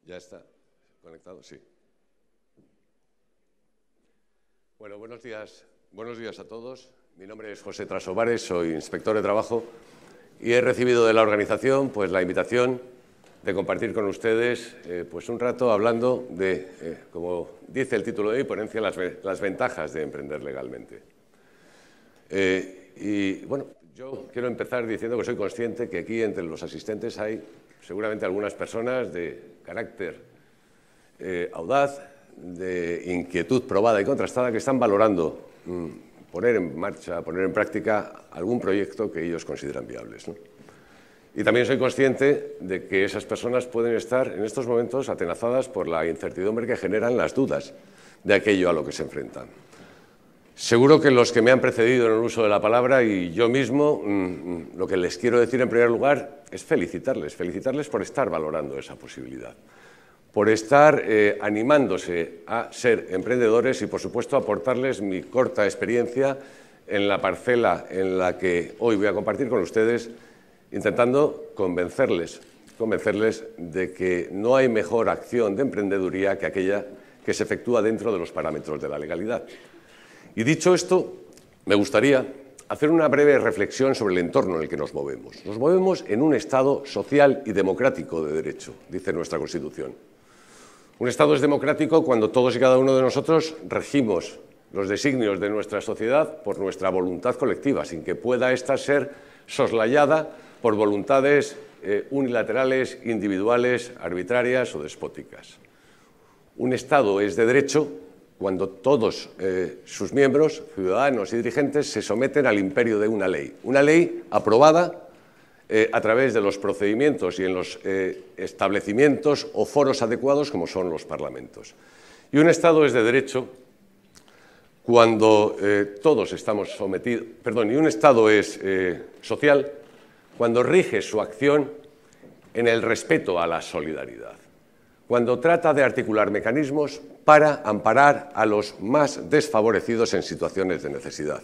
¿Ya está conectado? Sí. Bueno, buenos días a todos. Mi nombre es José Trasobares, soy inspector de trabajo y he recibido de la organización pues, la invitación de compartir con ustedes pues un rato hablando de, como dice el título de mi ponencia, las ventajas de emprender legalmente. Y bueno, yo quiero empezar diciendo que soy consciente que aquí entre los asistentes hay seguramente algunas personas de carácter audaz, de inquietud probada y contrastada que están valorando poner en marcha, poner en práctica algún proyecto que ellos consideran viables, ¿no? Y también soy consciente de que esas personas pueden estar en estos momentos atenazadas por la incertidumbre que generan las dudas de aquello a lo que se enfrentan. Seguro que los que me han precedido en el uso de la palabra y yo mismo, lo que les quiero decir en primer lugar es felicitarles por estar valorando esa posibilidad, por estar animándose a ser emprendedores y, por supuesto, aportarles mi corta experiencia en la parcela en la que hoy voy a compartir con ustedes, intentando convencerles de que no hay mejor acción de emprendeduría que aquella que se efectúa dentro de los parámetros de la legalidad. Y dicho esto, me gustaría hacer una breve reflexión sobre el entorno en el que nos movemos. Nos movemos en un Estado social y democrático de derecho, dice nuestra Constitución. Un Estado es democrático cuando todos y cada uno de nosotros regimos los designios de nuestra sociedad por nuestra voluntad colectiva, sin que pueda ésta ser soslayada por voluntades unilaterales, individuales, arbitrarias o despóticas. Un Estado es de derecho cuando todos sus miembros, ciudadanos y dirigentes, se someten al imperio de una ley aprobada a través de los procedimientos y en los establecimientos o foros adecuados como son los parlamentos. Y un Estado es de derecho cuando todos estamos sometidos, y un Estado es social cuando rige su acción en el respeto a la solidaridad, cuando trata de articular mecanismos para amparar a los más desfavorecidos en situaciones de necesidad.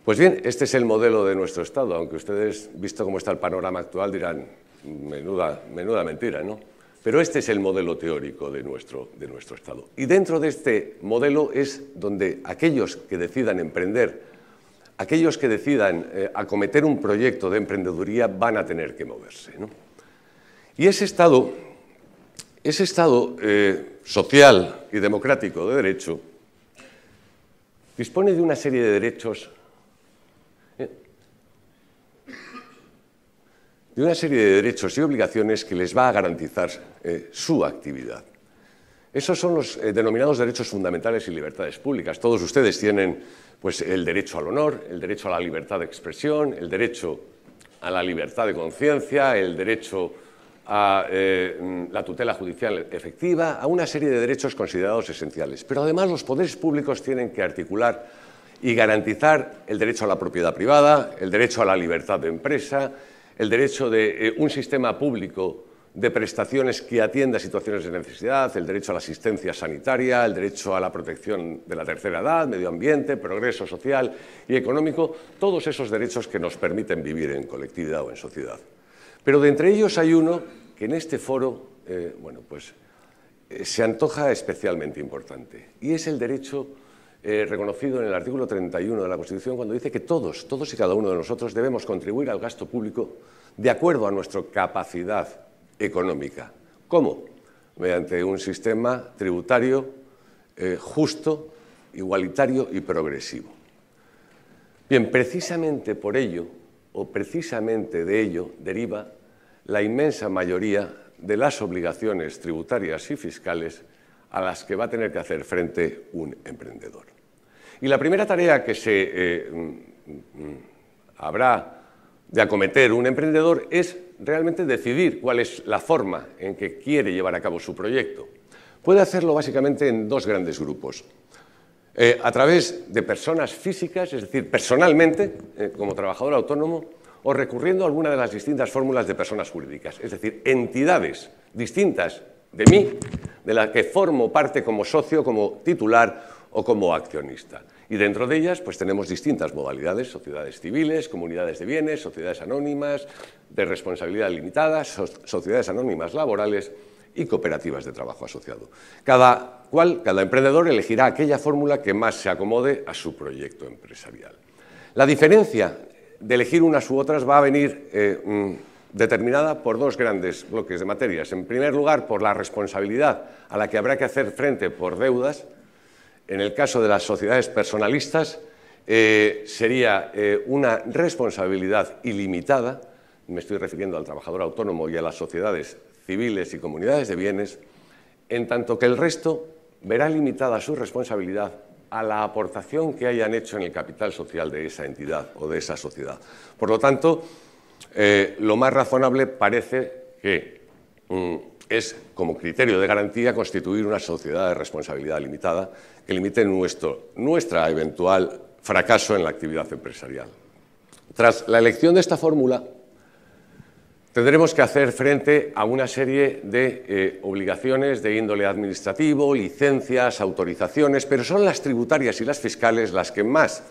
Pues bien, este es el modelo de nuestro Estado, aunque ustedes, visto cómo está el panorama actual, dirán, menuda mentira, ¿no? Pero este es el modelo teórico de nuestro Estado. Y dentro de este modelo es donde aquellos que decidan emprender, aquellos que decidan acometer un proyecto de emprendeduría van a tener que moverse, ¿no? Y ese Estado social y democrático de derecho dispone de una serie de derechos, y obligaciones que les va a garantizar su actividad. Esos son los denominados derechos fundamentales y libertades públicas. Todos ustedes tienen pues, el derecho al honor, el derecho a la libertad de expresión, el derecho a la libertad de conciencia, el derecho a la tutela judicial efectiva, a una serie de derechos considerados esenciales. Pero además los poderes públicos tienen que articular y garantizar el derecho a la propiedad privada, el derecho a la libertad de empresa, el derecho de un sistema público de prestaciones que atienda situaciones de necesidad, el derecho a la asistencia sanitaria, el derecho a la protección de la tercera edad, medio ambiente, progreso social y económico, todos esos derechos que nos permiten vivir en colectividad o en sociedad. Pero de entre ellos hay uno que en este foro se antoja especialmente importante, y es el derecho reconocido en el artículo 31 de la Constitución, cuando dice que todos y cada uno de nosotros debemos contribuir al gasto público de acuerdo a nuestra capacidad económica. ¿Cómo? Mediante un sistema tributario justo, igualitario y progresivo. Bien, precisamente por ello, o precisamente de ello, deriva la inmensa mayoría de las obligaciones tributarias y fiscales a las que va a tener que hacer frente un emprendedor. Y la primera tarea que habrá de acometer un emprendedor es realmente decidir cuál es la forma en que quiere llevar a cabo su proyecto. Puede hacerlo básicamente en dos grandes grupos. A través de personas físicas, es decir, personalmente, como trabajador autónomo, o recurriendo a alguna de las distintas fórmulas de personas jurídicas, es decir, entidades distintas de mí, de la que formo parte como socio, como titular o como accionista. Y dentro de ellas pues tenemos distintas modalidades, sociedades civiles, comunidades de bienes, sociedades anónimas de responsabilidad limitada, sociedades anónimas laborales y cooperativas de trabajo asociado. Cada emprendedor elegirá aquella fórmula que más se acomode a su proyecto empresarial. La diferencia de elegir unas u otras va a venir determinada por dos grandes bloques de materias. En primer lugar, por la responsabilidad a la que habrá que hacer frente por deudas. En el caso de las sociedades personalistas, sería una responsabilidad ilimitada. Me estoy refiriendo al trabajador autónomo y a las sociedades civiles y comunidades de bienes, en tanto que el resto verá limitada su responsabilidad a la aportación que hayan hecho en el capital social de esa entidad o de esa sociedad. Por lo tanto, lo más razonable parece que es, como criterio de garantía, constituir una sociedad de responsabilidad limitada que limite nuestra eventual fracaso en la actividad empresarial. Tras la elección de esta fórmula, tendremos que hacer frente a una serie de obligaciones de índole administrativo, licencias, autorizaciones, pero son las tributarias y las fiscales las que más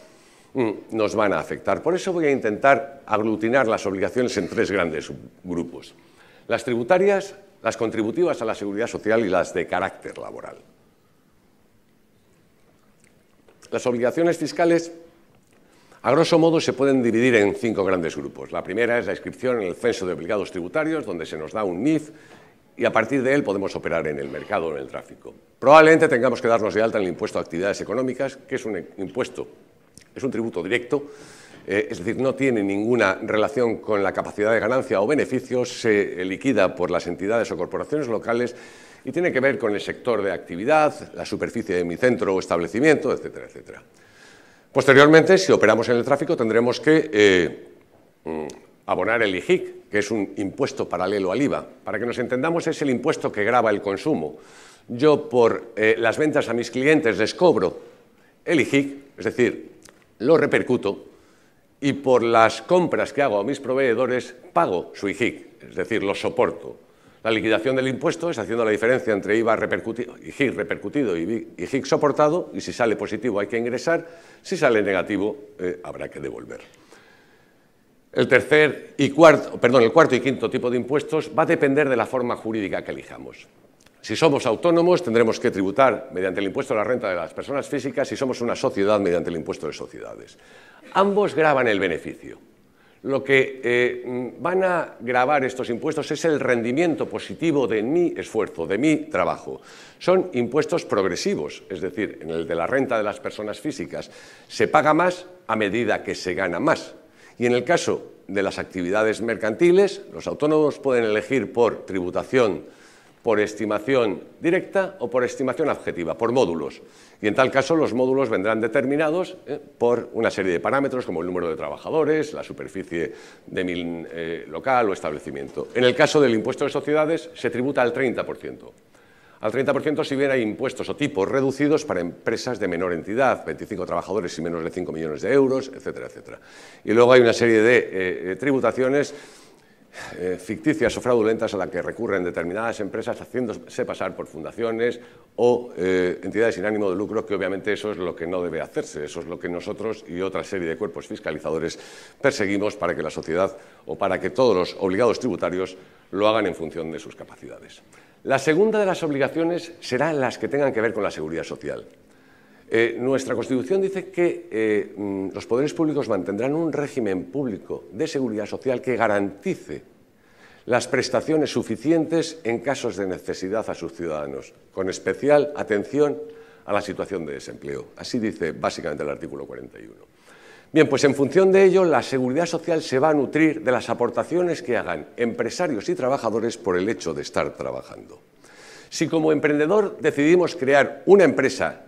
nos van a afectar. Por eso voy a intentar aglutinar las obligaciones en tres grandes grupos: las tributarias, las contributivas a la seguridad social y las de carácter laboral. Las obligaciones fiscales, a grosso modo, se pueden dividir en 5 grandes grupos. La primera es la inscripción en el censo de obligados tributarios, donde se nos da un NIF y a partir de él podemos operar en el mercado o en el tráfico. Probablemente tengamos que darnos de alta en el impuesto a actividades económicas, que es un impuesto, es un tributo directo, es decir, no tiene ninguna relación con la capacidad de ganancia o beneficios, se liquida por las entidades o corporaciones locales y tiene que ver con el sector de actividad, la superficie de mi centro o establecimiento, etcétera, etcétera. Posteriormente, si operamos en el tráfico, tendremos que abonar el IGIC, que es un impuesto paralelo al IVA. Para que nos entendamos, es el impuesto que grava el consumo. Yo, por las ventas a mis clientes, les cobro el IGIC, es decir, lo repercuto, y por las compras que hago a mis proveedores, pago su IGIC, es decir, lo soporto. La liquidación del impuesto es haciendo la diferencia entre IGIC repercutido y IGIC soportado, y si sale positivo hay que ingresar, si sale negativo habrá que devolver. El cuarto y quinto tipo de impuestos va a depender de la forma jurídica que elijamos. Si somos autónomos, tendremos que tributar mediante el impuesto a la renta de las personas físicas, si somos una sociedad, mediante el impuesto de sociedades. Ambos gravan el beneficio. Lo que van a gravar estos impuestos es el rendimiento positivo de mi esfuerzo, de mi trabajo. Son impuestos progresivos, es decir, en el de la renta de las personas físicas se paga más a medida que se gana más. Y en el caso de las actividades mercantiles, los autónomos pueden elegir por tributación, por estimación directa o por estimación objetiva, por módulos. Y en tal caso los módulos vendrán determinados por una serie de parámetros como el número de trabajadores, la superficie de mi local o establecimiento. En el caso del impuesto de sociedades se tributa al 30%. Al 30% si bien hay impuestos o tipos reducidos para empresas de menor entidad, 25 trabajadores y menos de 5 millones de euros, etcétera, etcétera. Y luego hay una serie de tributaciones ficticias o fraudulentas a las que recurren determinadas empresas haciéndose pasar por fundaciones o entidades sin ánimo de lucro, que obviamente eso es lo que no debe hacerse, eso es lo que nosotros y otra serie de cuerpos fiscalizadores perseguimos para que la sociedad o para que todos los obligados tributarios lo hagan en función de sus capacidades. La segunda de las obligaciones serán las que tengan que ver con la seguridad social. Nuestra Constitución dice que los poderes públicos mantendrán un régimen público de seguridad social que garantice las prestaciones suficientes en casos de necesidad a sus ciudadanos, con especial atención a la situación de desempleo. Así dice básicamente el artículo 41. Bien, pues en función de ello, la seguridad social se va a nutrir de las aportaciones que hagan empresarios y trabajadores por el hecho de estar trabajando. Si como emprendedor decidimos crear una empresa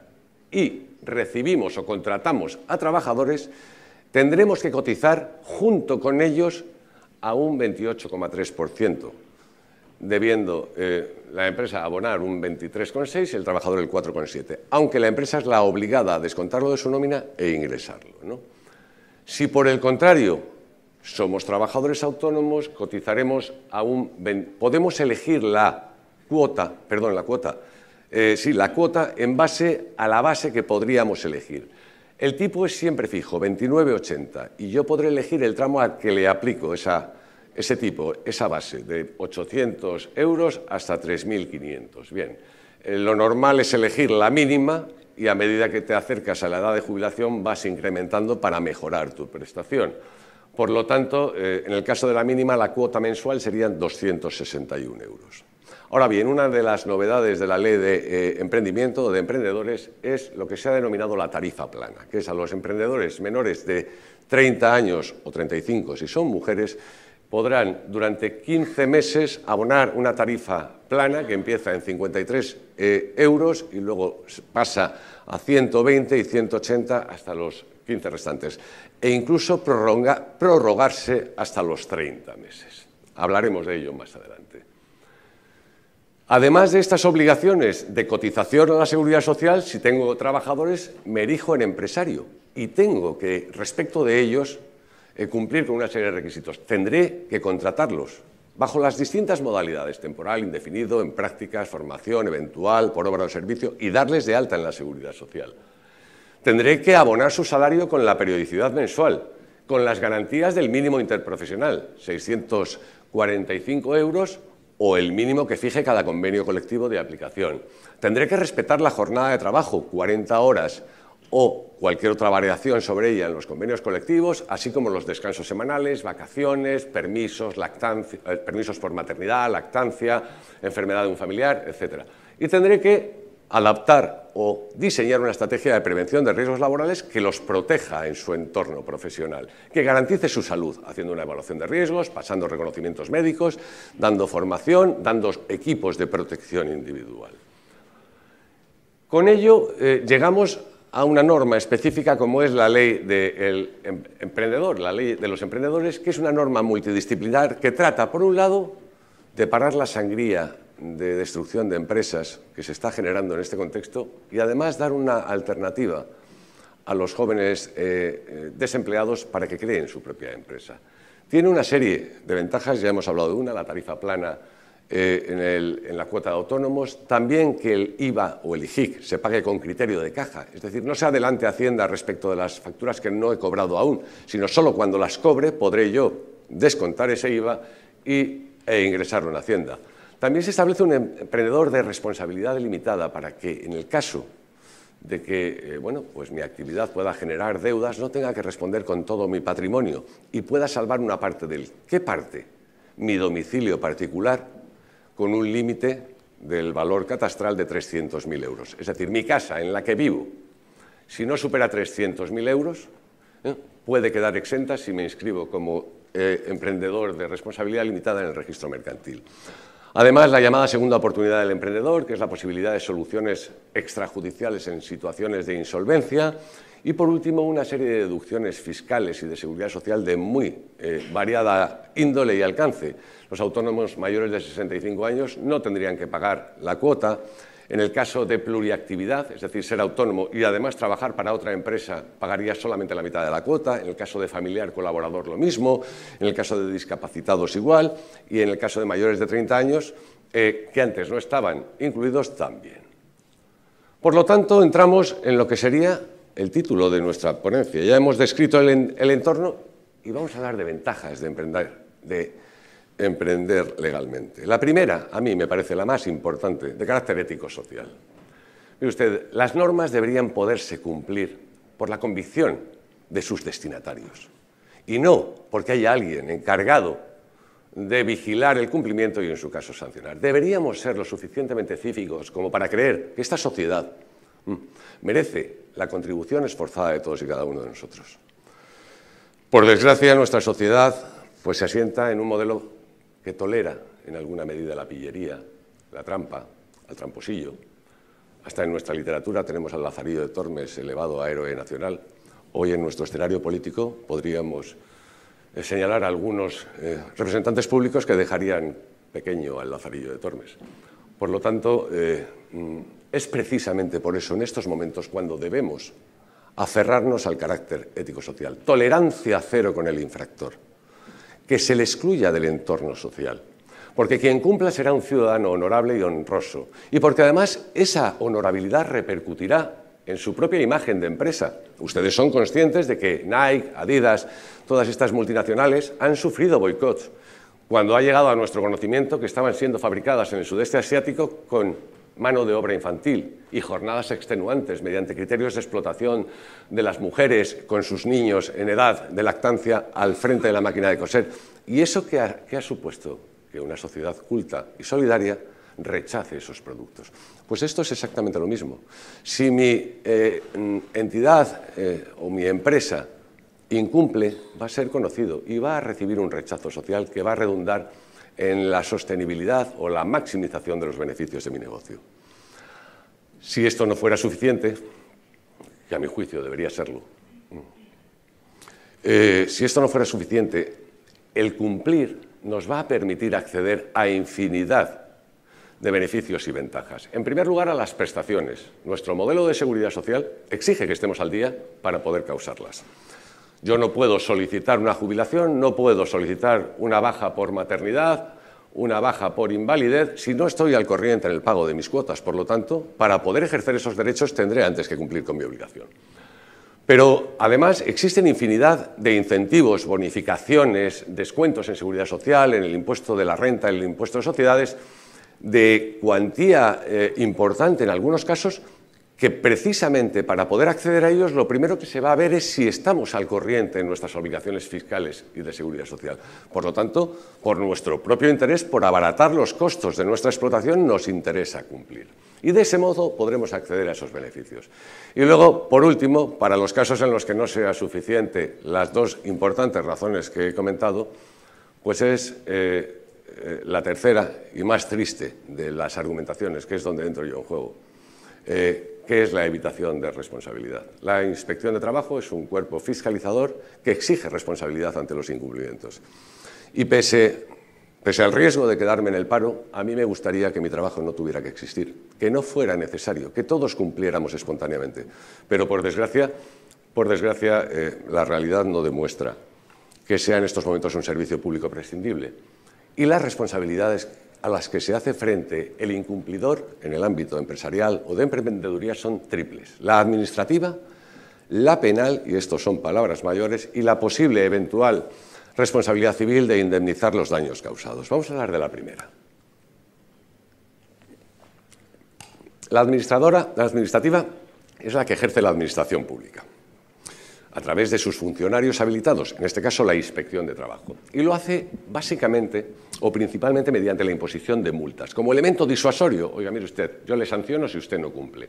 y recibimos o contratamos a trabajadores, tendremos que cotizar junto con ellos a un 28,3%, debiendo la empresa abonar un 23,6% y el trabajador el 4,7%, aunque la empresa es la obligada a descontarlo de su nómina e ingresarlo, ¿no? Si por el contrario somos trabajadores autónomos, cotizaremos a podemos elegir la cuota en base a la base que podríamos elegir. El tipo es siempre fijo, 29,80, y yo podré elegir el tramo al que le aplico esa ese tipo, esa base, de 800 euros hasta 3.500. Bien, lo normal es elegir la mínima y a medida que te acercas a la edad de jubilación vas incrementando para mejorar tu prestación. Por lo tanto, en el caso de la mínima, la cuota mensual serían 261 euros. Ahora bien, una de las novedades de la ley de emprendimiento o de emprendedores es lo que se ha denominado la tarifa plana, que es a los emprendedores menores de 30 años o 35, si son mujeres, podrán durante 15 meses abonar una tarifa plana que empieza en 53 euros y luego pasa a 120 y 180 hasta los 15 restantes, e incluso prorrogarse hasta los 30 meses. Hablaremos de ello más adelante. Además de estas obligaciones de cotización a la Seguridad Social, si tengo trabajadores, me erijo en empresario y tengo que, respecto de ellos, cumplir con una serie de requisitos. Tendré que contratarlos bajo las distintas modalidades, temporal, indefinido, en prácticas, formación, eventual, por obra o servicio, y darles de alta en la Seguridad Social. Tendré que abonar su salario con la periodicidad mensual, con las garantías del mínimo interprofesional, 645 euros, o el mínimo que fije cada convenio colectivo de aplicación. Tendré que respetar la jornada de trabajo, 40 horas, o cualquier otra variación sobre ella en los convenios colectivos, así como los descansos semanales, vacaciones, permisos por maternidad, lactancia, enfermedad de un familiar, etc. Y tendré que adaptar o diseñar una estrategia de prevención de riesgos laborales que los proteja en su entorno profesional, que garantice su salud, haciendo una evaluación de riesgos, pasando reconocimientos médicos, dando formación, dando equipos de protección individual. Con ello llegamos a una norma específica como es la ley del emprendedor, la ley de los emprendedores, que es una norma multidisciplinar que trata, por un lado, de parar la sangría de destrucción de empresas que se está generando en este contexto y además dar una alternativa a los jóvenes desempleados para que creen su propia empresa. Tiene una serie de ventajas, ya hemos hablado de una, la tarifa plana en la cuota de autónomos, también que el IVA o el IGIC se pague con criterio de caja, es decir, no se adelante Hacienda respecto de las facturas que no he cobrado aún, sino solo cuando las cobre podré yo descontar ese IVA e ingresarlo en Hacienda. También se establece un emprendedor de responsabilidad limitada para que, en el caso de que pues mi actividad pueda generar deudas, no tenga que responder con todo mi patrimonio y pueda salvar una parte de él. ¿Qué parte? Mi domicilio particular, con un límite del valor catastral de 300.000 euros. Es decir, mi casa en la que vivo, si no supera 300.000 euros, puede quedar exenta si me inscribo como emprendedor de responsabilidad limitada en el registro mercantil. Además, la llamada segunda oportunidad del emprendedor, que es la posibilidad de soluciones extrajudiciales en situaciones de insolvencia. Y, por último, una serie de deducciones fiscales y de seguridad social de muy variada índole y alcance. Los autónomos mayores de 65 años no tendrían que pagar la cuota. En el caso de pluriactividad, es decir, ser autónomo y además trabajar para otra empresa, pagaría solamente la mitad de la cuota. En el caso de familiar colaborador, lo mismo. En el caso de discapacitados, igual. Y en el caso de mayores de 30 años, que antes no estaban incluidos, también. Por lo tanto, entramos en lo que sería el título de nuestra ponencia. Ya hemos descrito el entorno y vamos a hablar de ventajas de emprender legalmente. La primera, a mí me parece la más importante, de carácter ético-social. Mire usted, las normas deberían poderse cumplir por la convicción de sus destinatarios y no porque haya alguien encargado de vigilar el cumplimiento y, en su caso, sancionar. Deberíamos ser lo suficientemente cívicos como para creer que esta sociedad merece la contribución esforzada de todos y cada uno de nosotros. Por desgracia, nuestra sociedad pues, se asienta en un modelo que tolera en alguna medida la pillería, la trampa, el tramposillo. Hasta en nuestra literatura tenemos al Lazarillo de Tormes elevado a héroe nacional. Hoy en nuestro escenario político podríamos señalar a algunos representantes públicos que dejarían pequeño al Lazarillo de Tormes. Por lo tanto, es precisamente por eso en estos momentos cuando debemos aferrarnos al carácter ético-social. Tolerancia cero con el infractor. Que se le excluya del entorno social, porque quien cumpla será un ciudadano honorable y honroso, y porque además esa honorabilidad repercutirá en su propia imagen de empresa. Ustedes son conscientes de que Nike, Adidas, todas estas multinacionales han sufrido boicots cuando ha llegado a nuestro conocimiento que estaban siendo fabricadas en el sudeste asiático con mano de obra infantil y jornadas extenuantes mediante criterios de explotación de las mujeres con sus niños en edad de lactancia al frente de la máquina de coser. ¿Y eso qué ha supuesto? Que una sociedad culta y solidaria rechace esos productos. Pues esto es exactamente lo mismo. Si mi entidad o mi empresa incumple, va a ser conocido y va a recibir un rechazo social que va a redundar en la sostenibilidad o la maximización de los beneficios de mi negocio. Si esto no fuera suficiente, que a mi juicio debería serlo, si esto no fuera suficiente, el cumplir nos va a permitir acceder a infinidad de beneficios y ventajas. En primer lugar, a las prestaciones. Nuestro modelo de seguridad social exige que estemos al día para poder causarlas. Yo no puedo solicitar una jubilación, no puedo solicitar una baja por maternidad, una baja por invalidez, si no estoy al corriente en el pago de mis cuotas. Por lo tanto, para poder ejercer esos derechos tendré antes que cumplir con mi obligación. Pero, además, existen infinidad de incentivos, bonificaciones, descuentos en seguridad social, en el impuesto de la renta, en el impuesto de sociedades, de cuantía importante en algunos casos, que precisamente para poder acceder a ellos lo primero que se va a ver es si estamos al corriente en nuestras obligaciones fiscales y de seguridad social. Por lo tanto, por nuestro propio interés, por abaratar los costos de nuestra explotación, nos interesa cumplir. Y de ese modo podremos acceder a esos beneficios. Y luego, por último, para los casos en los que no sea suficiente las dos importantes razones que he comentado, pues es la tercera y más triste de las argumentaciones, que es donde entro yo en juego, que es la evitación de responsabilidad. La Inspección de Trabajo es un cuerpo fiscalizador que exige responsabilidad ante los incumplimientos. Y pese al riesgo de quedarme en el paro, a mí me gustaría que mi trabajo no tuviera que existir, que no fuera necesario, que todos cumpliéramos espontáneamente. Pero, por desgracia, la realidad no demuestra que sea en estos momentos un servicio público prescindible. Y las responsabilidades a las que se hace frente el incumplidor en el ámbito empresarial o de emprendeduría son triples: la administrativa, la penal, y estos son palabras mayores, y la posible eventual responsabilidad civil de indemnizar los daños causados. Vamos a hablar de la primera. La administrativa es la que ejerce la administración pública a través de sus funcionarios habilitados, en este caso la Inspección de Trabajo. Y lo hace básicamente o principalmente mediante la imposición de multas, como elemento disuasorio. Oiga, mire usted, yo le sanciono si usted no cumple.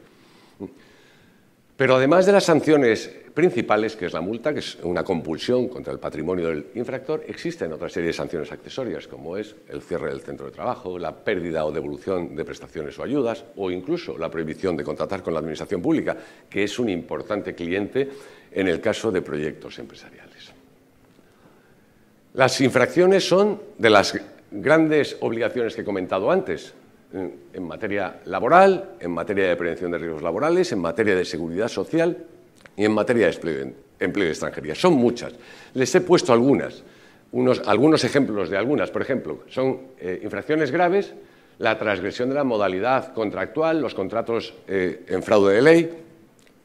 Pero además de las sanciones principales, que es la multa, que es una compulsión contra el patrimonio del infractor, existen otra serie de sanciones accesorias, como es el cierre del centro de trabajo, la pérdida o devolución de prestaciones o ayudas, o incluso la prohibición de contratar con la administración pública, que es un importante cliente en el caso de proyectos empresariales. Las infracciones son de las grandes obligaciones que he comentado antes, en materia laboral, en materia de prevención de riesgos laborales, en materia de seguridad social y en materia de empleo y extranjería. Son muchas. Les he puesto algunos ejemplos de algunas. Por ejemplo, son infracciones graves, la transgresión de la modalidad contractual, los contratos en fraude de ley,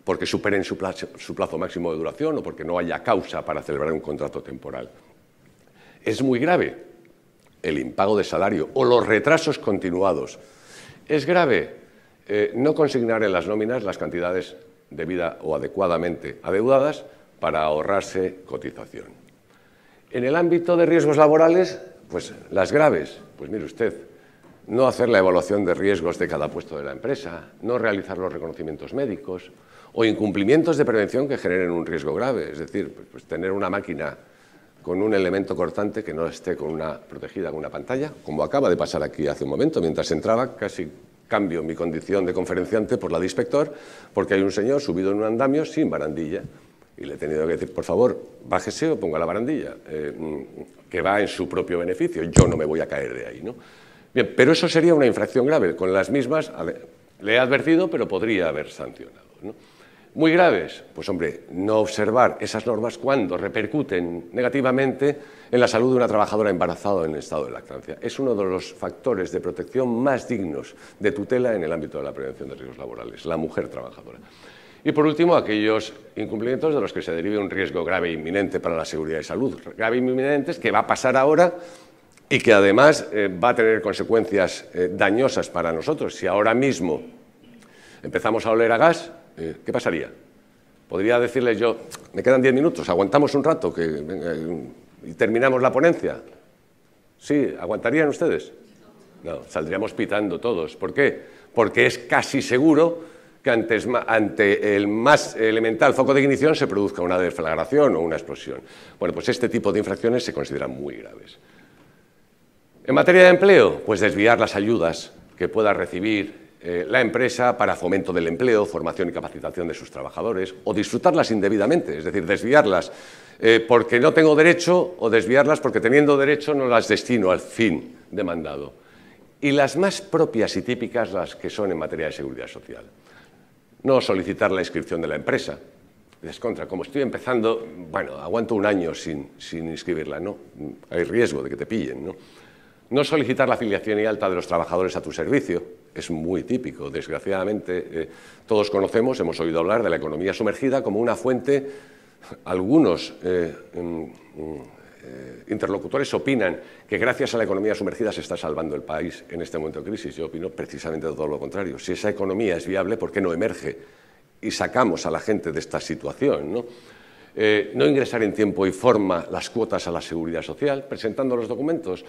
porque superen su plazo máximo de duración o porque no haya causa para celebrar un contrato temporal. Es muy grave el impago de salario o los retrasos continuados. Es grave no consignar en las nóminas las cantidades debida o adecuadamente adeudadas para ahorrarse cotización. En el ámbito de riesgos laborales, pues las graves, pues mire usted, no hacer la evaluación de riesgos de cada puesto de la empresa, no realizar los reconocimientos médicos o incumplimientos de prevención que generen un riesgo grave, es decir, pues tener una máquina con un elemento cortante que no esté protegida con una pantalla, como acaba de pasar aquí hace un momento. Mientras entraba, casi cambio mi condición de conferenciante por la de inspector, porque hay un señor subido en un andamio sin barandilla. Y le he tenido que decir, por favor, bájese o ponga la barandilla, que va en su propio beneficio. Yo no me voy a caer de ahí, ¿no? Bien, pero eso sería una infracción grave. Con las mismas, le he advertido, pero podría haber sancionado, ¿no? Muy graves, pues hombre, no observar esas normas cuando repercuten negativamente en la salud de una trabajadora embarazada en estado de lactancia. Es uno de los factores de protección más dignos de tutela en el ámbito de la prevención de riesgos laborales, la mujer trabajadora. Y por último, aquellos incumplimientos de los que se derive un riesgo grave e inminente para la seguridad y salud. Grave e inminente es que va a pasar ahora y que además va a tener consecuencias dañosas para nosotros. Si ahora mismo empezamos a oler a gas, ¿qué pasaría? Podría decirles yo, me quedan 10 minutos, aguantamos un rato y terminamos la ponencia. ¿Sí? ¿Aguantarían ustedes? No, saldríamos pitando todos. ¿Por qué? Porque es casi seguro que ante el más elemental foco de ignición se produzca una deflagración o una explosión. Bueno, pues este tipo de infracciones se consideran muy graves. En materia de empleo, pues desviar las ayudas que pueda recibir la empresa para fomento del empleo, formación y capacitación de sus trabajadores, o disfrutarlas indebidamente, es decir, desviarlas porque no tengo derecho o desviarlas porque teniendo derecho no las destino al fin demandado. Y las más propias y típicas, las que son en materia de seguridad social. No solicitar la inscripción de la empresa. Descontra, como estoy empezando, bueno, aguanto un año sin inscribirla, ¿no? Hay riesgo de que te pillen, ¿no? No solicitar la afiliación y alta de los trabajadores a tu servicio, es muy típico. Desgraciadamente, todos conocemos, hemos oído hablar de la economía sumergida como una fuente. Algunos interlocutores opinan que gracias a la economía sumergida se está salvando el país en este momento de crisis. Yo opino precisamente todo lo contrario. Si esa economía es viable, ¿por qué no emerge y sacamos a la gente de esta situación, ¿no? No ingresar en tiempo y forma las cuotas a la seguridad social, presentando los documentos,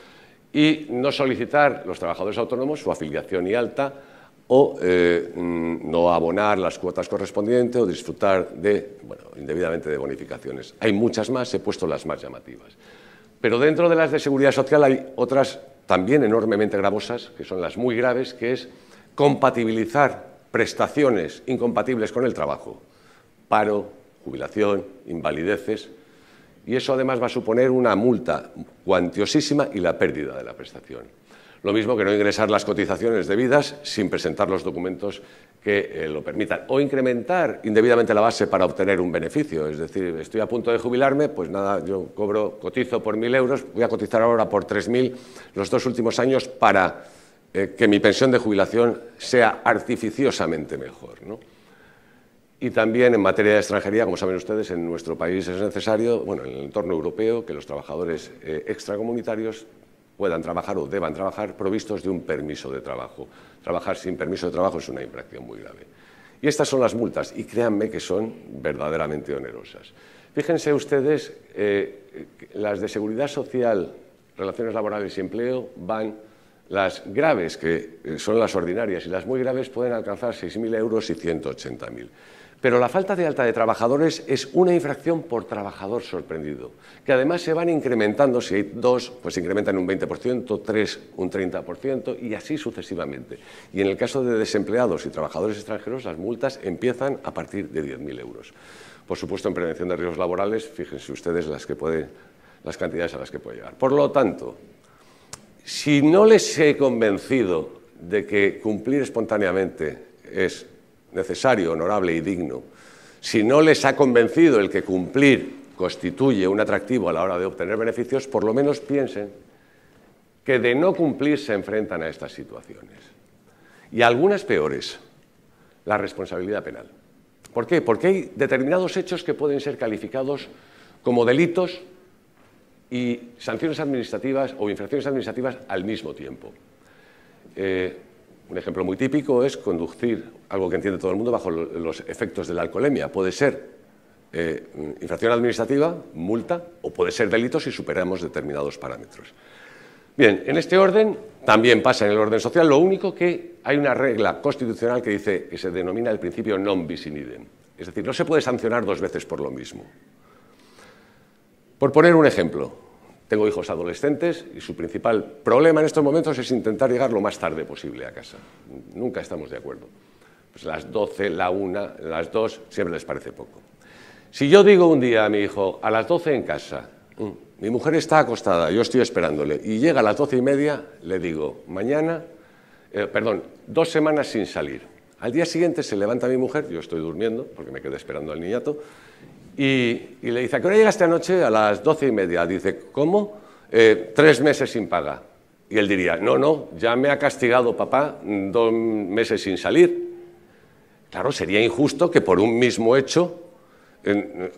y no solicitar los trabajadores autónomos su afiliación y alta, o no abonar las cuotas correspondientes o disfrutar indebidamente de bonificaciones. Hay muchas más, he puesto las más llamativas. Pero dentro de las de seguridad social hay otras también enormemente gravosas, que son las muy graves, que es compatibilizar prestaciones incompatibles con el trabajo, paro, jubilación, invalideces, y eso además va a suponer una multa cuantiosísima y la pérdida de la prestación. Lo mismo que no ingresar las cotizaciones debidas sin presentar los documentos que lo permitan. O incrementar indebidamente la base para obtener un beneficio. Es decir, estoy a punto de jubilarme, pues nada, yo cotizo por 1.000 euros, voy a cotizar ahora por 3.000 los 2 últimos años para que mi pensión de jubilación sea artificiosamente mejor, ¿no? Y también en materia de extranjería, como saben ustedes, en nuestro país es necesario, en el entorno europeo, que los trabajadores extracomunitarios puedan trabajar o deban trabajar provistos de un permiso de trabajo. Trabajar sin permiso de trabajo es una infracción muy grave. Y estas son las multas, y créanme que son verdaderamente onerosas. Fíjense ustedes, las de seguridad social, relaciones laborales y empleo van, las graves, que son las ordinarias, y las muy graves pueden alcanzar 6.000 euros y 180.000. Pero la falta de alta de trabajadores es una infracción por trabajador sorprendido, que además se van incrementando. Si hay 2, pues se incrementan un 20%, 3 un 30% y así sucesivamente. Y en el caso de desempleados y trabajadores extranjeros, las multas empiezan a partir de 10.000 euros. Por supuesto, en prevención de riesgos laborales, fíjense ustedes las cantidades a las que puede llegar. Por lo tanto, si no les he convencido de que cumplir espontáneamente es necesario, honorable y digno, si no les ha convencido el que cumplir constituye un atractivo a la hora de obtener beneficios, por lo menos piensen que de no cumplir se enfrentan a estas situaciones. Y algunas peores, la responsabilidad penal. ¿Por qué? Porque hay determinados hechos que pueden ser calificados como delitos y sanciones administrativas o infracciones administrativas al mismo tiempo. Un ejemplo muy típico es conducir, algo que entiende todo el mundo, bajo los efectos de la alcoholemia. Puede ser infracción administrativa, multa, o puede ser delito si superamos determinados parámetros. Bien, en este orden también pasa en el orden social, lo único que hay una regla constitucional que dice, que se denomina el principio non bis in idem. Es decir, no se puede sancionar 2 veces por lo mismo. Por poner un ejemplo, tengo hijos adolescentes y su principal problema en estos momentos es intentar llegar lo más tarde posible a casa. Nunca estamos de acuerdo. Pues las 12, la 1, las 2, siempre les parece poco. Si yo digo un día a mi hijo, a las 12 en casa, mi mujer está acostada, yo estoy esperándole, y llega a las 12:30, le digo, 2 semanas sin salir. Al día siguiente se levanta mi mujer, yo estoy durmiendo, porque me quedé esperando al niñato, y le dice, ¿a qué hora llegaste anoche? A las 12:30. Dice, ¿cómo? 3 meses sin paga. Y él diría, no, ya me ha castigado papá 2 meses sin salir. Claro, sería injusto que por un mismo hecho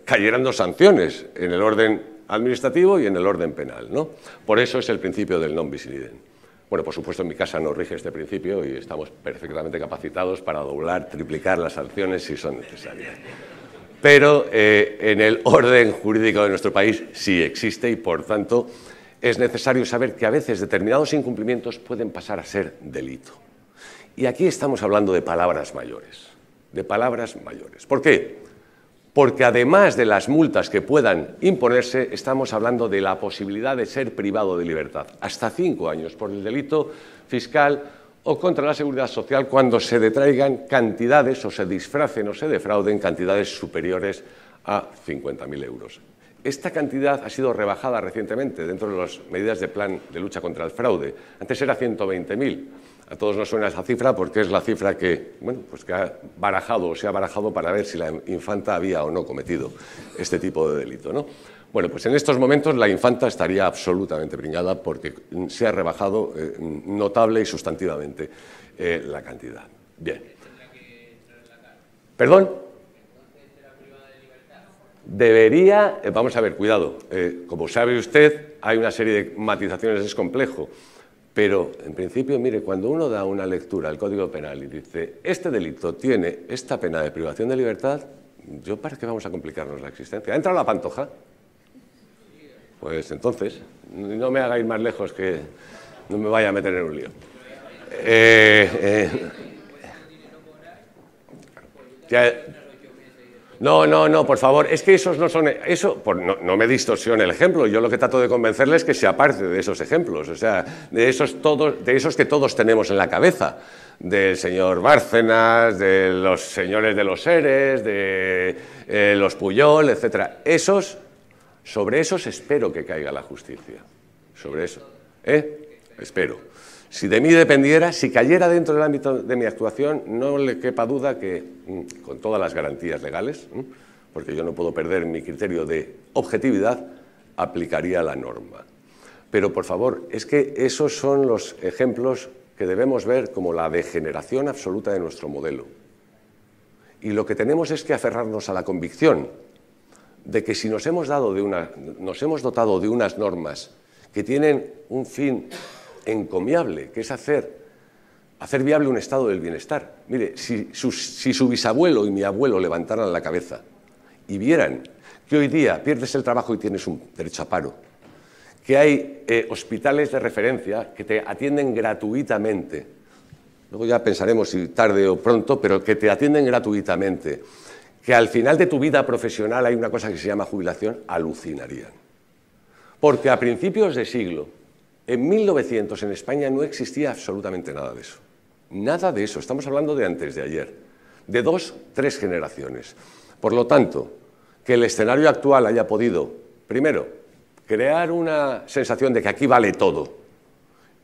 cayeran 2 sanciones, en el orden administrativo y en el orden penal, ¿no? Por eso es el principio del non bis in idem. Bueno, por supuesto, en mi casa no rige este principio y estamos perfectamente capacitados para doblar, triplicar las sanciones si son necesarias. Pero en el orden jurídico de nuestro país sí existe y, por tanto, es necesario saber que a veces determinados incumplimientos pueden pasar a ser delito. Y aquí estamos hablando de palabras mayores, ¿Por qué? Porque además de las multas que puedan imponerse, estamos hablando de la posibilidad de ser privado de libertad, hasta 5 años, por el delito fiscal o contra la seguridad social cuando se detraigan cantidades o se disfracen o se defrauden cantidades superiores a 50.000 euros. Esta cantidad ha sido rebajada recientemente dentro de las medidas de plan de lucha contra el fraude. Antes era 120.000. A todos nos suena esa cifra porque es la cifra que, bueno, pues que ha barajado o se ha barajado para ver si la infanta había o no cometido este tipo de delito, ¿no? Bueno, pues en estos momentos la infanta estaría absolutamente pringada porque se ha rebajado notable y sustantivamente la cantidad. Bien. ¿Perdón? Debería, vamos a ver, cuidado, como sabe usted, hay una serie de matizaciones, es complejo. Pero, en principio, mire, cuando uno da una lectura al Código Penal y dice este delito tiene esta pena de privación de libertad, ¿yo para qué vamos a complicarnos la existencia? ¿Ha entrado la Pantoja? Pues entonces, no me haga ir más lejos que no me vaya a meter en un lío. No, por favor, es que esos no son... no me distorsione el ejemplo, yo lo que trato de convencerles es que se aparte de esos ejemplos, o sea, de esos que todos tenemos en la cabeza, del señor Bárcenas, de los señores de los Eres, de los Puyol, etc. Sobre esos espero que caiga la justicia, sobre eso, espero. Si de mí dependiera, si cayera dentro del ámbito de mi actuación, no le quepa duda que, con todas las garantías legales, porque yo no puedo perder mi criterio de objetividad, aplicaría la norma. Pero, por favor, es que esos son los ejemplos que debemos ver como la degeneración absoluta de nuestro modelo. Y lo que tenemos es que aferrarnos a la convicción de que si nos hemos dotado de unas normas que tienen un fin encomiable, que es hacer viable un estado del bienestar. Mire, si su bisabuelo y mi abuelo levantaran la cabeza y vieran que hoy día pierdes el trabajo y tienes un derecho a paro, que hay hospitales de referencia que te atienden gratuitamente, luego ya pensaremos si tarde o pronto, pero que te atienden gratuitamente, que al final de tu vida profesional hay una cosa que se llama jubilación, alucinarían. Porque a principios de siglo, en 1900 en España no existía absolutamente nada de eso. Nada de eso. Estamos hablando de antes de ayer, de 2, 3 generaciones. Por lo tanto, que el escenario actual haya podido, primero, crear una sensación de que aquí vale todo.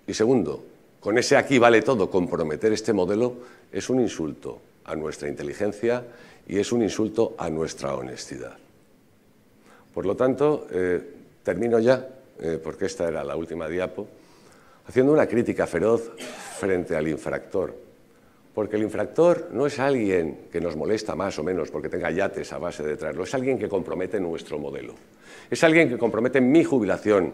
Y segundo, con ese aquí vale todo, comprometer este modelo es un insulto a nuestra inteligencia y es un insulto a nuestra honestidad. Por lo tanto, termino ya, porque esta era la última diapo, haciendo una crítica feroz frente al infractor. Porque el infractor no es alguien que nos molesta más o menos porque tenga yates a base de traerlo, es alguien que compromete nuestro modelo. Es alguien que compromete mi jubilación,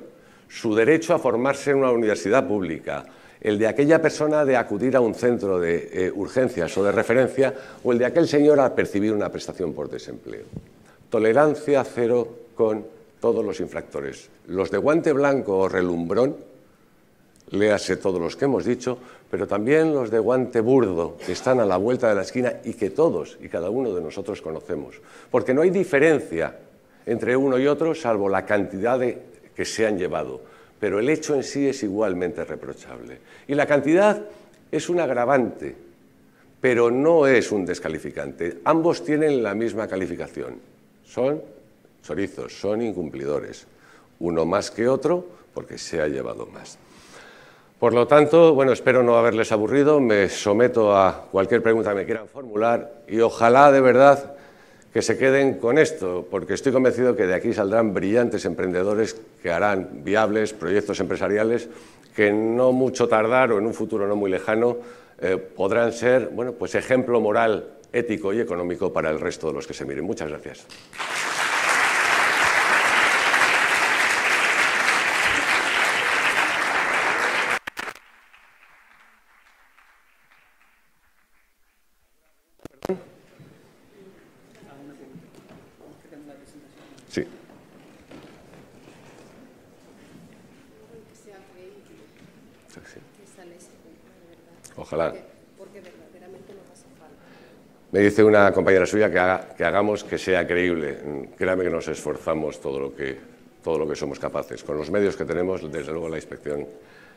su derecho a formarse en una universidad pública, el de aquella persona de acudir a un centro de urgencias o de referencia, o el de aquel señor a percibir una prestación por desempleo. Tolerancia cero con todos los infractores. Los de guante blanco o relumbrón, léase todos los que hemos dicho, pero también los de guante burdo, que están a la vuelta de la esquina y que todos y cada uno de nosotros conocemos. Porque no hay diferencia entre uno y otro, salvo la cantidad que se han llevado. Pero el hecho en sí es igualmente reprochable. Y la cantidad es un agravante, pero no es un descalificante. Ambos tienen la misma calificación. Son chorizos, son incumplidores. Uno más que otro porque se ha llevado más. Por lo tanto, bueno, espero no haberles aburrido, me someto a cualquier pregunta que me quieran formular y ojalá de verdad que se queden con esto, porque estoy convencido que de aquí saldrán brillantes emprendedores que harán viables proyectos empresariales que no mucho tardar o en un futuro no muy lejano podrán ser, bueno, pues ejemplo moral, ético y económico para el resto de los que se miren. Muchas gracias. Ojalá. Porque verdaderamente nos hace falta. Me dice una compañera suya que hagamos que sea creíble. Créame que nos esforzamos todo lo que somos capaces. Con los medios que tenemos, desde luego la inspección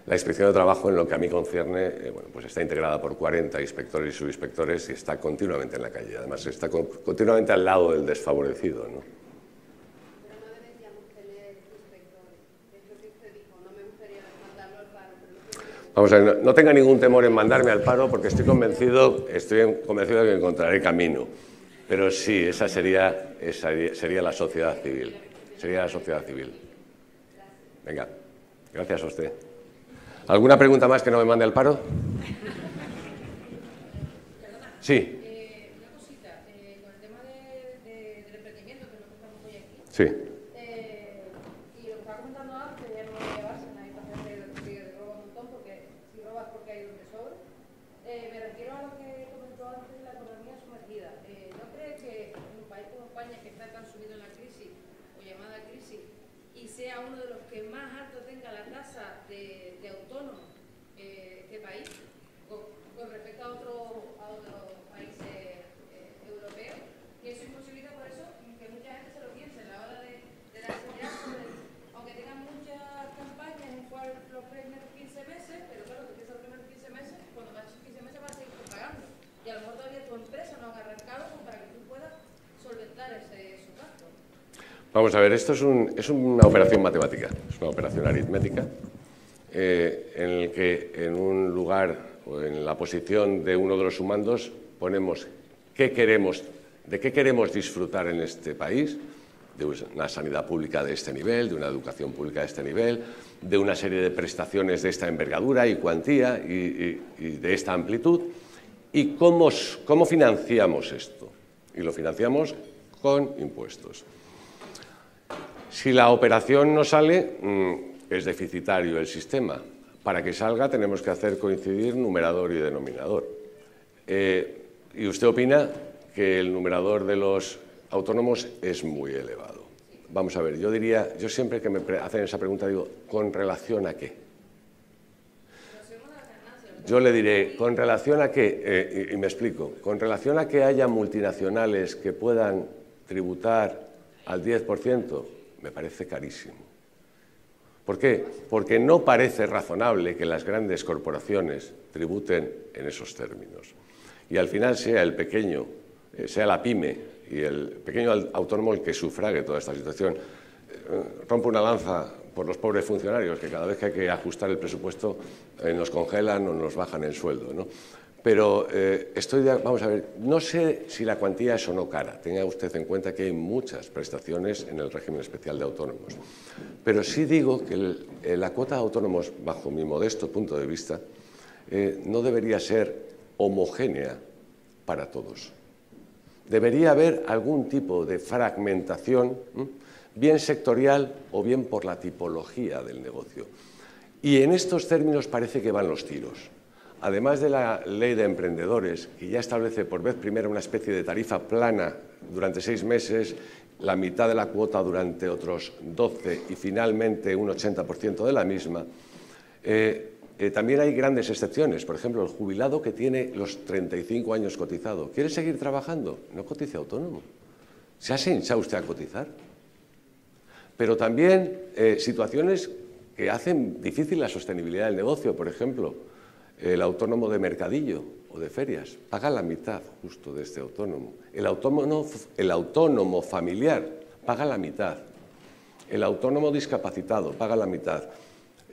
de trabajo, en lo que a mí concierne, bueno, pues está integrada por 40 inspectores y subinspectores y está continuamente en la calle. Además, está continuamente al lado del desfavorecido, ¿no? Pero no deberíamos tener inspectores. Es lo que usted dijo, no me gustaría mandarlo al paro. Vamos a ver, no tenga ningún temor en mandarme al paro porque estoy convencido de que encontraré camino. Pero sí, esa sería la sociedad civil. Sería la sociedad civil. Venga, gracias a usted. ¿Alguna pregunta más que no me mande al paro? Sí. Una cosita, con el tema del emprendimiento, que es lo que estamos hoy aquí. Sí. Y lo que estaba comentando antes, ya no llevarse en la situación de robar un montón, porque si robas porque hay donde sobra. Me refiero a lo que comentó antes de la economía sumergida. ¿No cree que en un país como España, que está tan sumido en la crisis, o llamada crisis, y sea uno de los que más alto tenga la tasa de autónomos, este país, con respecto a otros países europeos, y eso imposibilita por eso que mucha gente se lo piense a la hora de darse ya, aunque tengan muchas campañas en cual los primeros 15 meses, pero claro, que los primeros 15 meses, cuando pases 15 meses vas a seguir pagando, y a lo mejor todavía tu empresa no ha arrancado como para que tú puedas solventar esos gastos. Vamos a ver, esto es una operación matemática, es una operación aritmética, en el que en un lugar o en la posición de uno de los sumandos ponemos de qué queremos disfrutar en este país, de una sanidad pública de este nivel, de una educación pública de este nivel, de una serie de prestaciones de esta envergadura y cuantía y de esta amplitud, y cómo financiamos esto. Y lo financiamos con impuestos. Si la operación no sale, es deficitario el sistema. Para que salga tenemos que hacer coincidir numerador y denominador. Y usted opina que el numerador de los autónomos es muy elevado. Vamos a ver, yo siempre que me hacen esa pregunta digo, ¿con relación a qué? Yo le diré, ¿con relación a qué? Y me explico. Con relación a que haya multinacionales que puedan tributar al 10%, me parece carísimo. ¿Por qué? Porque no parece razonable que las grandes corporaciones tributen en esos términos. Y al final sea el pequeño, sea la pyme y el pequeño autónomo el que sufrague toda esta situación. Rompo una lanza por los pobres funcionarios, que cada vez que hay que ajustar el presupuesto nos congelan o nos bajan el sueldo, ¿no? Pero vamos a ver, no sé si la cuantía es o no cara. Tenga usted en cuenta que hay muchas prestaciones en el régimen especial de autónomos. Pero sí digo que la cuota de autónomos, bajo mi modesto punto de vista, no debería ser homogénea para todos. Debería haber algún tipo de fragmentación, bien sectorial o bien por la tipología del negocio. Y en estos términos parece que van los tiros. Además de la ley de emprendedores, que ya establece por vez primera una especie de tarifa plana durante 6 meses, la mitad de la cuota durante otros 12 y finalmente un 80% de la misma, también hay grandes excepciones. Por ejemplo, el jubilado que tiene los 35 años cotizado, ¿quiere seguir trabajando? No cotice autónomo. ¿Se ha hinchado usted a cotizar? Pero también situaciones que hacen difícil la sostenibilidad del negocio. Por ejemplo, el autónomo de mercadillo o de ferias paga la mitad justo de este autónomo. El autónomo familiar paga la mitad. El autónomo discapacitado paga la mitad.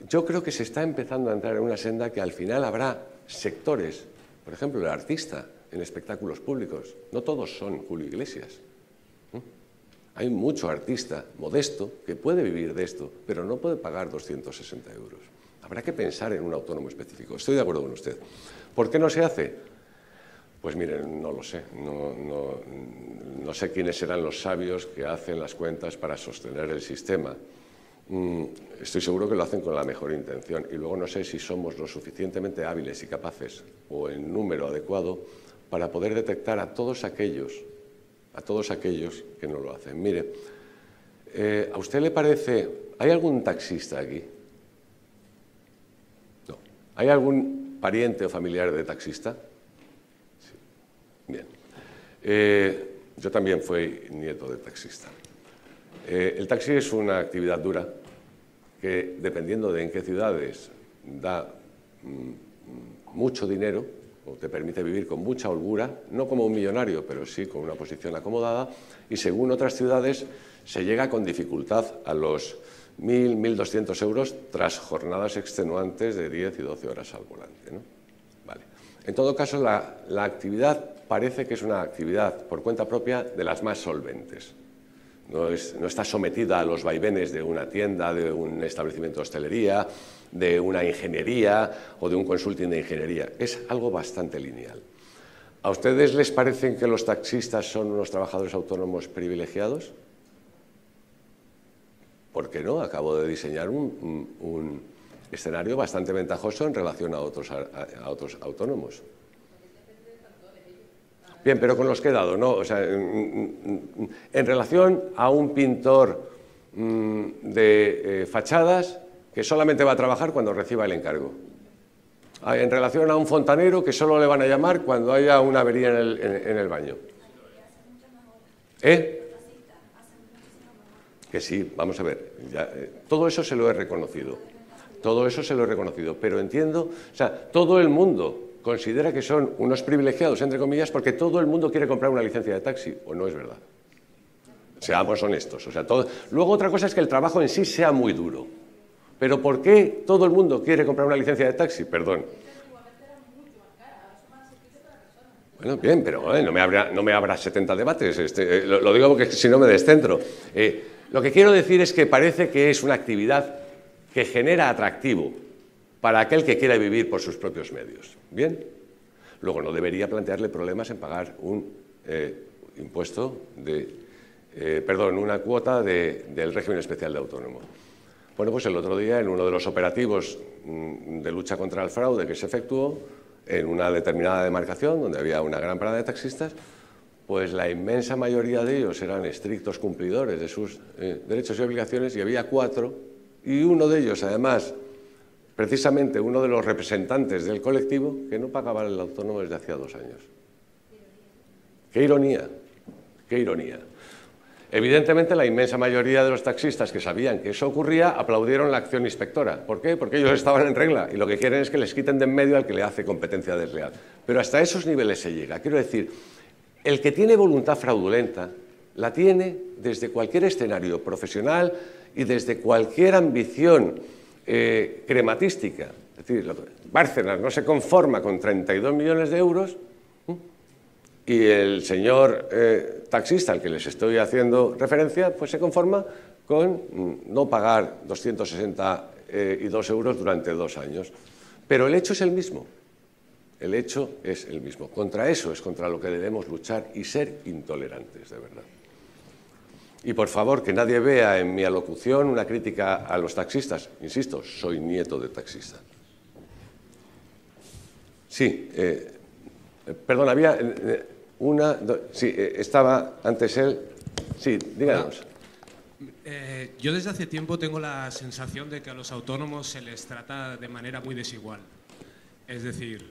Yo creo que se está empezando a entrar en una senda que al final habrá sectores, por ejemplo, el artista en espectáculos públicos. No todos son Julio Iglesias. Hay mucho artista modesto que puede vivir de esto, pero no puede pagar 260 euros. Habrá que pensar en un autónomo específico. Estoy de acuerdo con usted. ¿Por qué no se hace? Pues miren, no lo sé. No sé quiénes serán los sabios que hacen las cuentas para sostener el sistema. Estoy seguro que lo hacen con la mejor intención. Y luego no sé si somos lo suficientemente hábiles y capaces o en número adecuado para poder detectar a todos aquellos que no lo hacen. Mire, ¿a usted le parece... ¿Hay algún taxista aquí? No. ¿Hay algún pariente o familiar de taxista? Sí. Bien. Yo también fui nieto de taxista. El taxi es una actividad dura que, dependiendo de en qué ciudades, da mucho dinero o te permite vivir con mucha holgura, no como un millonario, pero sí con una posición acomodada, y según otras ciudades se llega con dificultad a los 1.000, 1.200 euros tras jornadas extenuantes de 10 y 12 horas al volante, ¿no? Vale. En todo caso, la actividad parece que es una actividad por cuenta propia de las más solventes. No está sometida a los vaivenes de una tienda, de un establecimiento de hostelería, de una ingeniería o de un consulting de ingeniería. Es algo bastante lineal. ¿A ustedes les parece que los taxistas son unos trabajadores autónomos privilegiados? ¿Por qué no? Acabo de diseñar un escenario bastante ventajoso en relación a otros autónomos. Bien, pero con los que he dado, ¿no? O sea, en relación a un pintor de fachadas que solamente va a trabajar cuando reciba el encargo. En relación a un fontanero que solo le van a llamar cuando haya una avería en el baño. Que sí, vamos a ver, todo eso se lo he reconocido. Todo eso se lo he reconocido, pero entiendo, o sea, todo el mundo considera que son unos privilegiados, entre comillas, porque todo el mundo quiere comprar una licencia de taxi, ¿o no es verdad? Seamos honestos. O sea, luego otra cosa es que el trabajo en sí sea muy duro. Pero ¿por qué todo el mundo quiere comprar una licencia de taxi? Perdón. Bueno, bien, pero no me abra 70 debates. Lo digo porque si no me descentro. Lo que quiero decir es que parece que es una actividad que genera atractivo para aquel que quiera vivir por sus propios medios. ¿Bien? Luego, no debería plantearle problemas en pagar un una cuota del régimen especial de autónomo. Bueno, pues el otro día, en uno de los operativos de lucha contra el fraude que se efectuó, en una determinada demarcación, donde había una gran parada de taxistas, pues la inmensa mayoría de ellos eran estrictos cumplidores de sus derechos y obligaciones, y había 4, y uno de ellos, además, precisamente uno de los representantes del colectivo, que no pagaba el autónomo desde hacía 2 años. ¡Qué ironía! ¡Qué ironía! Evidentemente, la inmensa mayoría de los taxistas que sabían que eso ocurría aplaudieron la acción inspectora. ¿Por qué? Porque ellos estaban en regla y lo que quieren es que les quiten de en medio al que le hace competencia desleal. Pero hasta esos niveles se llega. Quiero decir, el que tiene voluntad fraudulenta la tiene desde cualquier escenario profesional y desde cualquier ambición crematística. Es decir, Bárcenas no se conforma con 32 millones de euros y el señor taxista al que les estoy haciendo referencia, pues se conforma con no pagar 262 euros durante 2 años. Pero el hecho es el mismo. El hecho es el mismo. Contra eso es contra lo que debemos luchar y ser intolerantes, de verdad. Y por favor, que nadie vea en mi alocución una crítica a los taxistas. Insisto, soy nieto de taxista. Sí, perdón, había estaba antes él. Sí, díganos. Yo desde hace tiempo tengo la sensación de que a los autónomos se les trata de manera muy desigual. Es decir,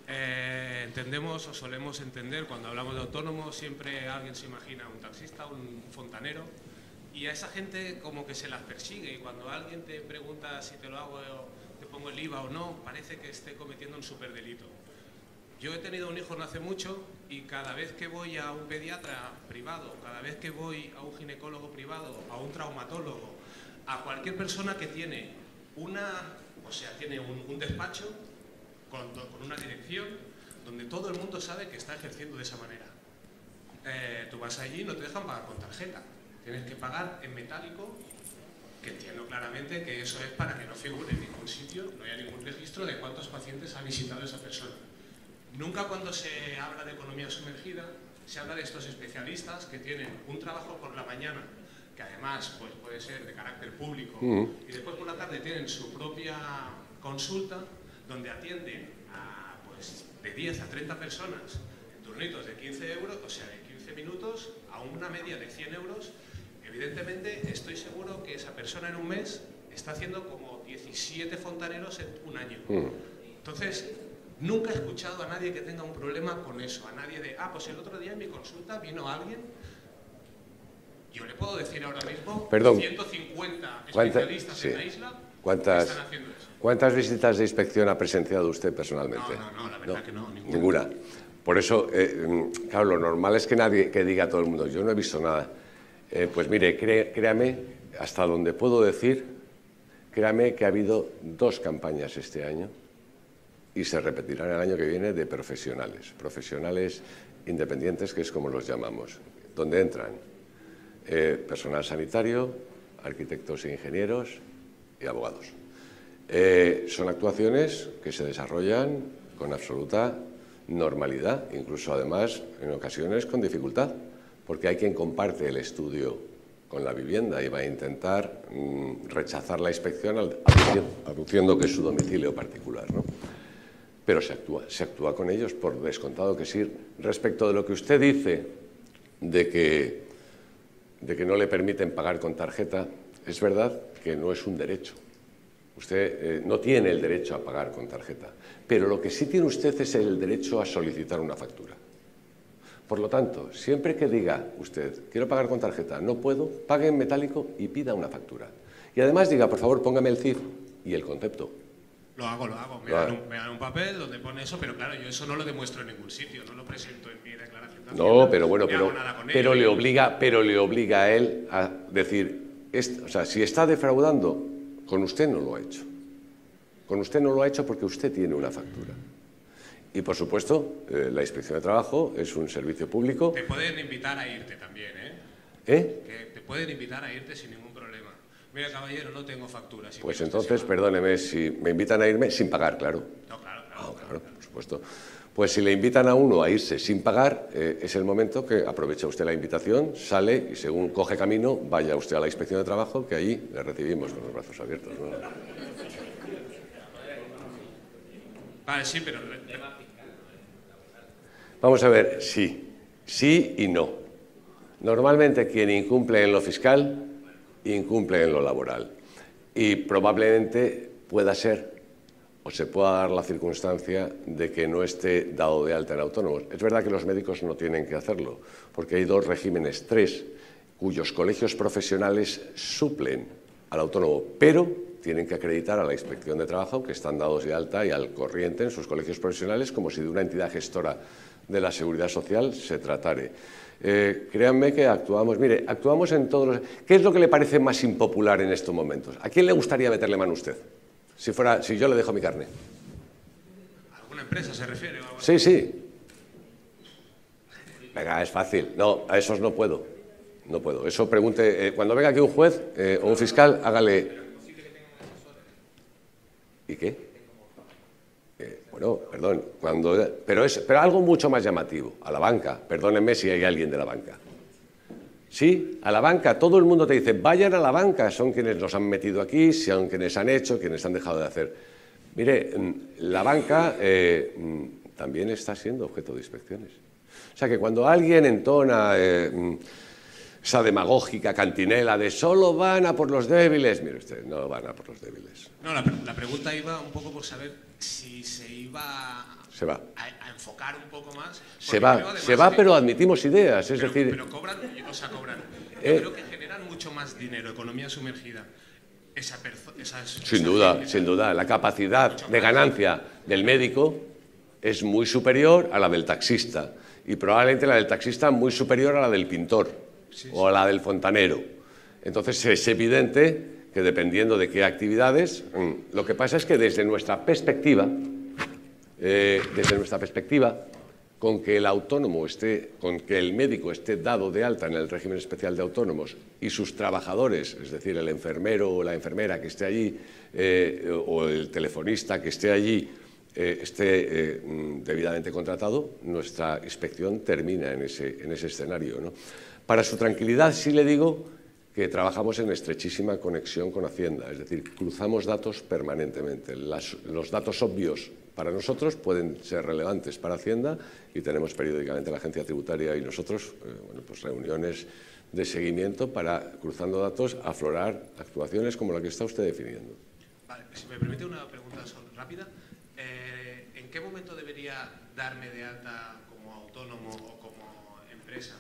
entendemos o solemos entender, cuando hablamos de autónomos, siempre alguien se imagina un taxista, un fontanero, y a esa gente como que se las persigue, y cuando alguien te pregunta si te lo hago, te pongo el IVA o no, parece que esté cometiendo un superdelito. Yo he tenido un hijo no hace mucho y cada vez que voy a un pediatra privado, cada vez que voy a un ginecólogo privado, a un traumatólogo, a cualquier persona que tiene tiene un despacho con una dirección donde todo el mundo sabe que está ejerciendo de esa manera. Tú vas allí y no te dejan pagar con tarjeta, tienes que pagar en metálico, que entiendo claramente que eso es para que no figure en ningún sitio, no haya ningún registro de cuántos pacientes ha visitado esa persona. Nunca cuando se habla de economía sumergida se habla de estos especialistas que tienen un trabajo por la mañana, que además pues, puede ser de carácter público, y después por la tarde tienen su propia consulta, donde atienden a, pues, de 10 a 30 personas en turnitos de 15 euros, o sea, de 15 minutos a una media de 100 euros. Evidentemente, estoy seguro que esa persona en un mes está haciendo como 17 fontaneros en un año. Entonces, nunca he escuchado a nadie que tenga un problema con eso, a nadie de, pues el otro día en mi consulta vino alguien. Yo le puedo decir ahora mismo, Perdón, 150 especialistas en la isla están haciendo eso. ¿Cuántas visitas de inspección ha presenciado usted personalmente? No, la verdad que no, ninguna. Por eso, claro, lo normal es que nadie que diga a todo el mundo, yo no he visto nada. Pues mire, créame, hasta donde puedo decir, créame que ha habido 2 campañas este año y se repetirán el año que viene de profesionales independientes, que es como los llamamos, donde entran personal sanitario, arquitectos e ingenieros y abogados. Son actuaciones que se desarrollan con absoluta normalidad, incluso además en ocasiones con dificultad, porque hay quien comparte el estudio con la vivienda y va a intentar rechazar la inspección aduciendo que es su domicilio particular, ¿no? Pero se actúa con ellos, por descontado que sí. Respecto de lo que usted dice de que no le permiten pagar con tarjeta, es verdad que no es un derecho. Usted no tiene el derecho a pagar con tarjeta, pero lo que sí tiene usted es el derecho a solicitar una factura. Por lo tanto, siempre que diga usted, quiero pagar con tarjeta, no puedo, pague en metálico y pida una factura. Y además diga, por favor, póngame el CIF y el concepto. Lo hago. Me dan un papel donde pone eso, pero claro, yo eso no lo demuestro en ningún sitio, no lo presento en mi declaración de Hacienda. No, pero bueno, pero le obliga a él a decir, o sea, si está defraudando, con usted no lo ha hecho. Con usted no lo ha hecho porque usted tiene una factura. Y, por supuesto, la Inspección de Trabajo es un servicio público. Te pueden invitar a irte también, ¿eh? Que te pueden invitar a irte sin ningún problema. Mira, caballero, no tengo factura. Pues entonces, perdóneme, si me invitan a irme sin pagar, claro. No, claro, por supuesto. Pues si le invitan a uno a irse sin pagar, es el momento que aprovecha usted la invitación, sale y según coge camino, vaya usted a la Inspección de Trabajo, que allí le recibimos con los brazos abiertos, ¿no? Vale, sí, pero... Vamos a ver, sí y no. Normalmente quien incumple en lo fiscal, incumple en lo laboral. Y probablemente pueda ser, o se pueda dar la circunstancia de que no esté dado de alta en autónomos. Es verdad que los médicos no tienen que hacerlo, porque hay 2 regímenes, 3, cuyos colegios profesionales suplen al autónomo, pero tienen que acreditar a la Inspección de Trabajo que están dados de alta y al corriente en sus colegios profesionales como si de una entidad gestora de la Seguridad Social se tratare. Créanme que actuamos en todos los... ¿Qué es lo que le parece más impopular en estos momentos? ¿A quién le gustaría meterle mano a usted? Si yo le dejo mi carne. ¿Alguna empresa se refiere? O algo así? Sí. Venga, es fácil. No, a esos no puedo. No puedo. Eso pregunte... cuando venga aquí un juez o un fiscal, hágale... ¿Y qué? Bueno, perdón, pero algo mucho más llamativo, a la banca, perdónenme si hay alguien de la banca. Sí, a la banca, todo el mundo te dice, vayan a la banca, son quienes nos han metido aquí, son quienes han hecho, quienes han dejado de hacer. Mire, la banca también está siendo objeto de inspecciones. O sea que cuando alguien entona esa demagógica cantinela de solo van a por los débiles, mire usted, no van a por los débiles. No, la pregunta iba un poco por saber si se iba a enfocar un poco más. Se va, pero admitimos ideas, es decir... Pero cobran. Yo creo que generan mucho más dinero, economía sumergida. Sin duda. La capacidad de ganancia del médico es muy superior a la del taxista y probablemente la del taxista muy superior a la del pintor o a la del fontanero. Entonces es evidente que dependiendo de qué actividades, lo que pasa es que desde nuestra perspectiva, con que el autónomo con que el médico esté dado de alta en el régimen especial de autónomos y sus trabajadores, es decir, el enfermero o la enfermera que esté allí o el telefonista que esté allí, esté debidamente contratado, nuestra inspección termina en ese escenario, ¿no? Para su tranquilidad sí le digo que trabajamos en estrechísima conexión con Hacienda, es decir, cruzamos datos permanentemente. Los datos obvios para nosotros pueden ser relevantes para Hacienda y tenemos periódicamente la Agencia Tributaria y nosotros pues reuniones de seguimiento para, cruzando datos, aflorar actuaciones como la que está usted definiendo. Vale, si me permite una pregunta rápida. para darme de alta como autónomo o como empresa?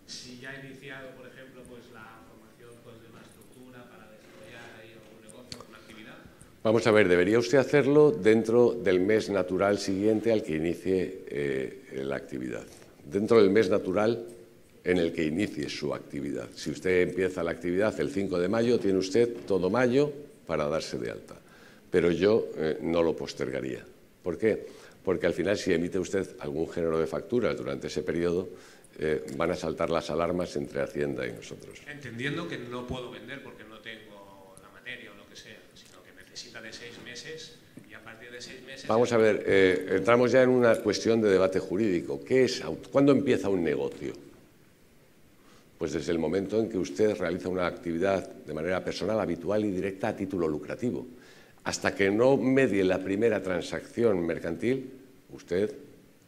Si ya he iniciado, por ejemplo, pues la formación pues, de una estructura para desarrollar ahí algún negocio, alguna actividad. Vamos a ver, debería usted hacerlo dentro del mes natural siguiente al que inicie la actividad. Dentro del mes natural en el que inicie su actividad. Si usted empieza la actividad el 5 de mayo, tiene usted todo mayo para darse de alta. Pero yo no lo postergaría. ¿Por qué? Porque al final, si emite usted algún género de facturas durante ese periodo, van a saltar las alarmas entre Hacienda y nosotros. Entendiendo que no puedo vender porque no tengo la materia o lo que sea, sino que necesita de 6 meses y a partir de 6 meses... Vamos a ver, entramos ya en una cuestión de debate jurídico. ¿Cuándo empieza un negocio? Pues desde el momento en que usted realiza una actividad de manera personal, habitual y directa a título lucrativo. Hasta que no medie la primera transacción mercantil, usted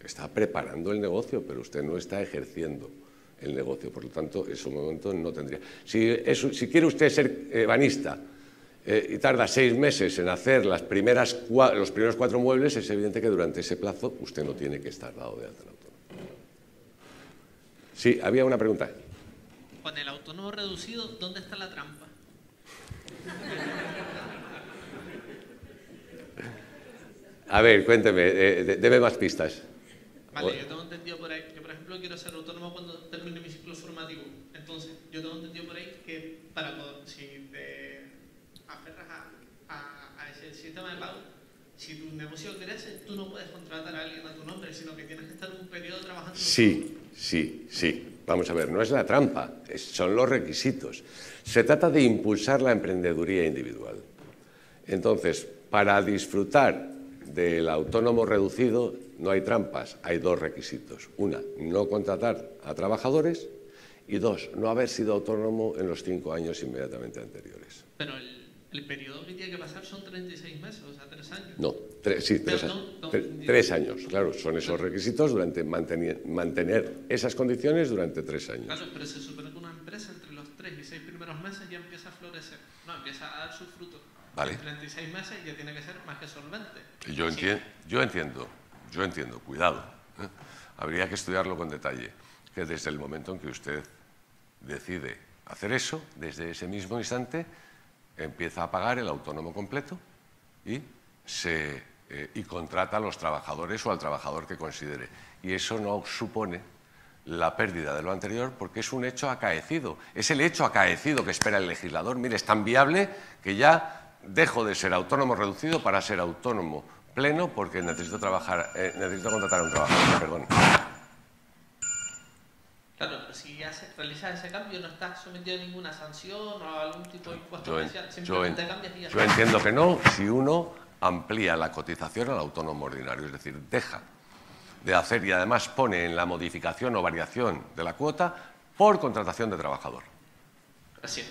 está preparando el negocio, pero usted no está ejerciendo el negocio. Por lo tanto, en ese momento no tendría. Si quiere usted ser ebanista y tarda 6 meses en hacer los primeros 4 muebles, es evidente que durante ese plazo usted no tiene que estar dado de alta en autónomo. Sí, había una pregunta. Con el autónomo reducido, ¿dónde está la trampa? A ver, cuénteme, deme más pistas. Vale, yo tengo entendido por ahí, yo por ejemplo quiero ser autónomo cuando termine mi ciclo formativo. Entonces, yo tengo entendido por ahí que si te aferras a ese sistema de pago, si tu negocio crece, tú no puedes contratar a alguien a tu nombre, sino que tienes que estar un periodo trabajando. Sí. Vamos a ver, no es la trampa, son los requisitos. Se trata de impulsar la emprendeduría individual. Entonces, para disfrutar del autónomo reducido no hay trampas, hay 2 requisitos. Una, no contratar a trabajadores y 2, no haber sido autónomo en los 5 años inmediatamente anteriores. Pero el periodo que tiene que pasar son 36 meses, o sea, 3 años. No, 3 años, claro, son esos requisitos durante mantener esas condiciones durante 3 años. Claro, pero se supone que una empresa entre los 3 y 6 primeros meses ya empieza a florecer, no, empieza a dar sus frutos. Vale. En 36 meses ya tiene que ser más que solvente. Yo entiendo, cuidado. Habría que estudiarlo con detalle, que desde el momento en que usted decide hacer eso, desde ese mismo instante, empieza a pagar el autónomo completo y contrata a los trabajadores o al trabajador que considere. Y eso no supone la pérdida de lo anterior porque es un hecho acaecido. Es el hecho acaecido que espera el legislador. Mire, es tan viable que ya dejo de ser autónomo reducido para ser autónomo pleno porque necesito contratar a un trabajador. Perdón. Claro, pero si realizas ese cambio no estás sometido a ninguna sanción o a algún tipo de impuesto especial. Simplemente cambias y ya está. Yo entiendo que no, si uno amplía la cotización al autónomo ordinario, es decir, deja de hacer y además pone en la modificación o variación de la cuota por contratación de trabajador. Gracias.